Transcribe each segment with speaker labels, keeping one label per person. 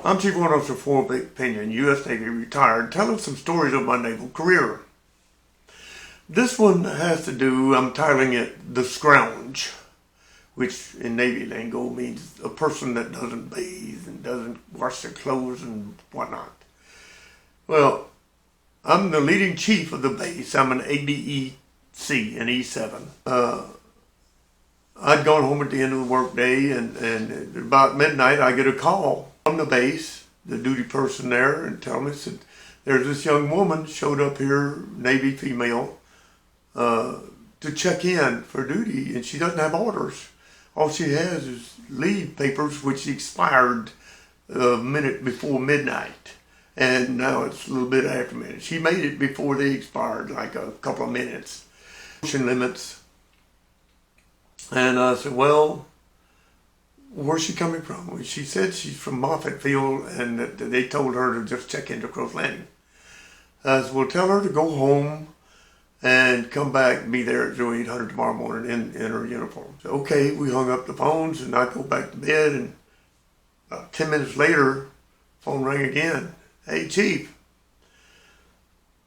Speaker 1: I'm CWO4 Victor Pinion, U.S. Navy retired, telling some stories of my naval career. This one has to do, I'm titling it The Scrounge, which in Navy lingo means a person that doesn't bathe and doesn't wash their clothes and whatnot. Well, I'm the leading chief of the base. I'm an ADEC, an E7. I'd gone home at the end of the workday, and about midnight I get a call from the base, the duty person there, and tell me that there's this young woman showed up here, Navy female, to check in for duty, and she doesn't have orders. All she has is leave papers, which expired a minute before midnight, and now it's a little bit after midnight. She made it before they expired, like a couple of minutes. Motion limits. And I said, well, where's she coming from? She said she's from Moffett Field, and that they told her to just check into Crow's Landing. I said, well, tell her to go home and come back and be there at 0800 tomorrow morning in her uniform. So, okay, we hung up the phones, and I go back to bed, and about 10 minutes later, phone rang again. Hey, Chief.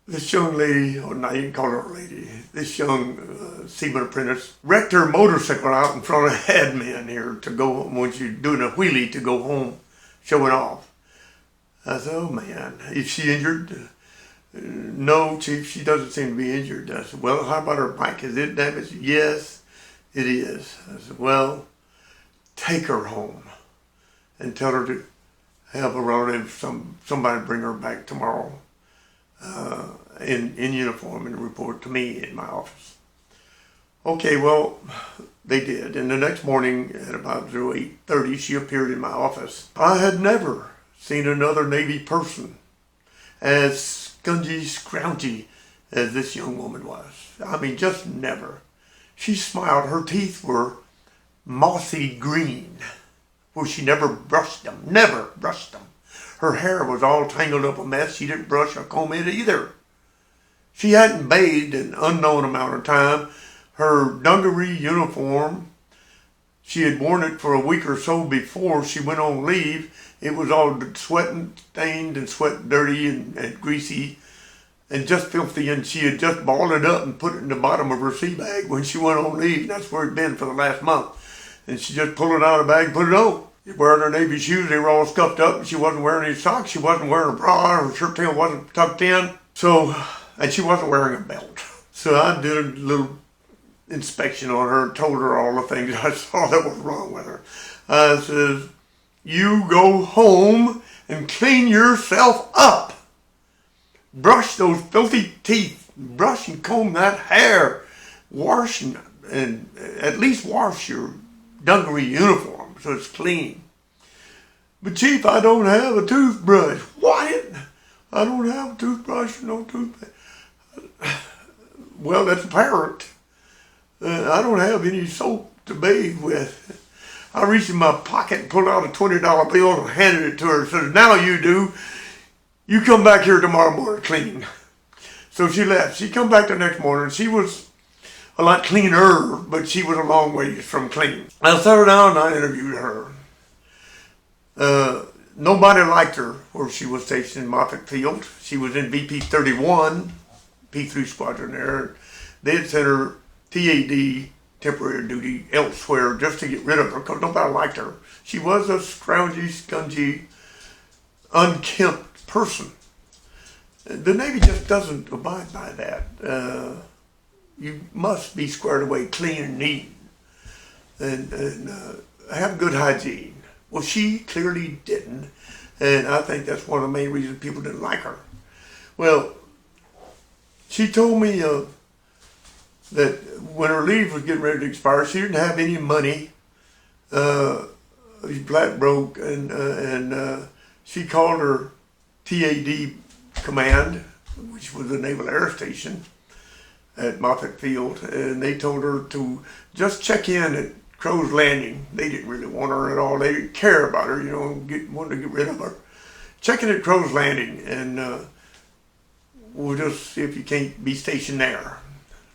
Speaker 1: This young lady, or not even call her a lady, this young seaman apprentice wrecked her motorcycle out in front of admin here to go, when she's doing a wheelie to go home, showing off. I said, oh man, is she injured? No, Chief, she doesn't seem to be injured. I said, well, how about her bike? Is it damaged? Yes, it is. I said, well, take her home and tell her to have a relative, somebody bring her back tomorrow. In uniform and report to me in my office. Okay, well, they did. And the next morning at about 08:30, she appeared in my office. I had never seen another Navy person as scroungy as this young woman was. I mean, just never. She smiled. Her teeth were mossy green, where she never brushed them. Never brushed them. Her hair was all tangled up a mess. She didn't brush or comb it either. She hadn't bathed an unknown amount of time. Her dungaree uniform, she had worn it for a week or so before she went on leave. It was all sweat and stained and sweat dirty and greasy and just filthy, and she had just balled it up and put it in the bottom of her sea bag when she went on leave, and that's where it'd been for the last month. And she just pulled it out of the bag and put it on. Wearing her Navy shoes, they were all scuffed up. She wasn't wearing any socks. She wasn't wearing a bra. Her shirt tail wasn't tucked in. And she wasn't wearing a belt. So I did a little inspection on her and told her all the things I saw that was wrong with her. I said, you go home and clean yourself up. Brush those filthy teeth. Brush and comb that hair. Wash and at least wash your dungaree uniform so it's clean. But Chief, I don't have a toothbrush. What? I don't have a toothbrush, no toothpaste. Well, that's apparent. I don't have any soap to bathe with. I reached in my pocket and pulled out a $20 bill and handed it to her and said, now you do. You come back here tomorrow morning clean. So she left. She come back the next morning. She was a lot cleaner, but she was a long ways from clean. I sat her down and I interviewed her. Nobody liked her where she was stationed in Moffett Field. She was in VP 31, P3 squadron there. They had sent her TAD, temporary duty, elsewhere just to get rid of her because nobody liked her. She was a scroungy, scungy, unkempt person. The Navy just doesn't abide by that. You must be squared away, clean and neat, and have good hygiene. Well, she clearly didn't, and I think that's one of the main reasons people didn't like her. Well, she told me that when her leave was getting ready to expire, she didn't have any money. She's black broke, and she called her TAD command, which was the Naval Air Station at Moffett Field, and they told her to just check in at Crow's Landing. They didn't really want her at all. They didn't care about her, wanted to get rid of her. Check in at Crow's Landing, and we'll just see if you can't be stationed there.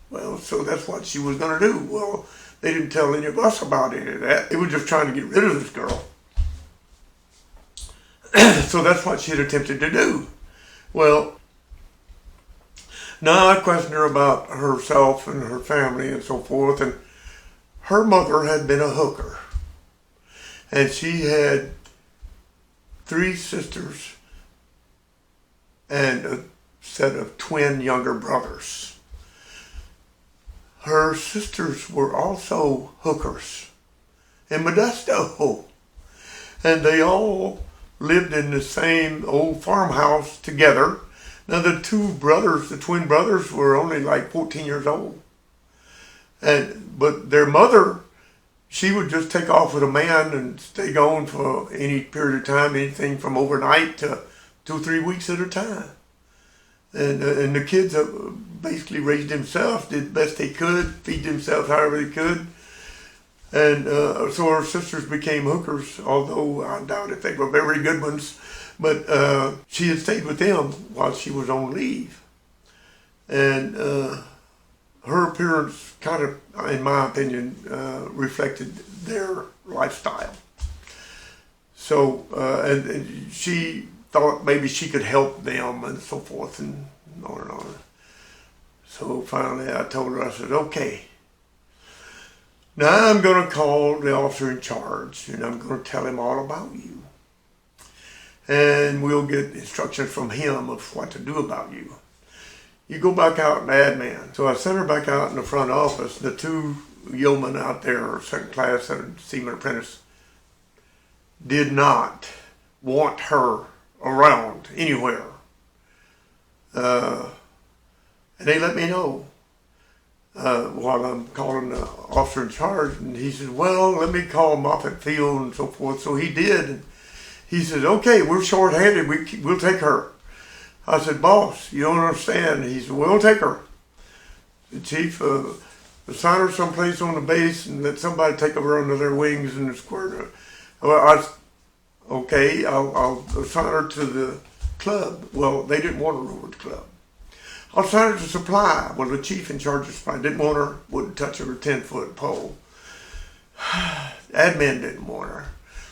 Speaker 1: Well, so that's what she was going to do. Well, they didn't tell any of us about any of that. They were just trying to get rid of this girl. So that's what she had attempted to do. Well, now I questioned her about herself and her family and so forth, and her mother had been a hooker. And she had 3 sisters and a set of twin younger brothers. Her sisters were also hookers in Modesto. And they all lived in the same old farmhouse together. Now the twin brothers were only like 14 years old. But their mother, she would just take off with a man and stay gone for any period of time, anything from overnight to 2 or 3 weeks at a time. And the kids basically raised themselves, did the best they could, feed themselves however they could. And so her sisters became hookers, although I doubt if they were very good ones. But she had stayed with them while she was on leave. And her appearance kind of, in my opinion, reflected their lifestyle. So, and she thought maybe she could help them and so forth and on and on. So finally I told her, I said, okay, now I'm going to call the officer in charge and I'm going to tell him all about you. And we'll get instructions from him of what to do about you. You go back out and admin. So I sent her back out in the front office. The 2 yeomen out there, second class and seaman apprentice, did not want her around anywhere. And they let me know while I'm calling the officer in charge. And he said, well, let me call Moffett Field and so forth. So he did. And he said, okay, we're short-handed. We'll take her. I said, boss, you don't understand. He said, we'll take her. The chief, assign her someplace on the base and let somebody take her under their wings and squirt her. Well, okay, I'll assign her to the club. Well, they didn't want her over at the club. I'll assign her to supply. Well, the chief in charge of supply didn't want her, wouldn't touch her with a 10-foot pole. Admin didn't want her.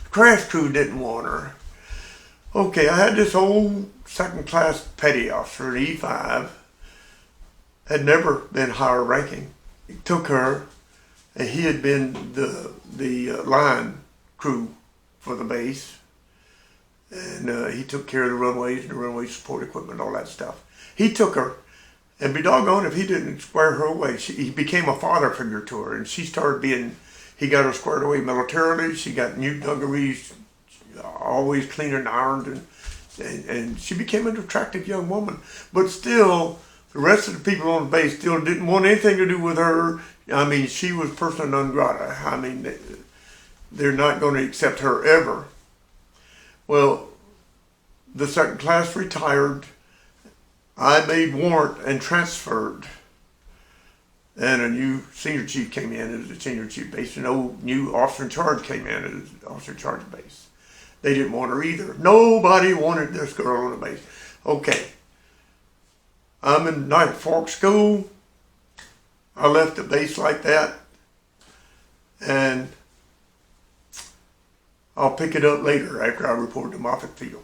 Speaker 1: The crash crew didn't want her. Okay, I had this old second-class petty officer, an E5, had never been higher ranking. He took her, and he had been the line crew for the base. And he took care of the runways and the runway support equipment, all that stuff. He took her, and be doggone if he didn't square her away. He became a father figure to her, and she started being, he got her squared away militarily. She got new dungarees, always clean and ironed, and she became an attractive young woman. But still, the rest of the people on the base still didn't want anything to do with her. I mean, she was persona non grata. I mean, they're not going to accept her ever. Well, the second class retired. I made warrant and transferred. And a new senior chief came in as the senior chief base. And no new officer in charge came in as officer in charge of base. They didn't want her either. Nobody wanted this girl on the base. Okay. I'm in Night Fork School. I left the base like that. And I'll pick it up later after I report to Moffett Field.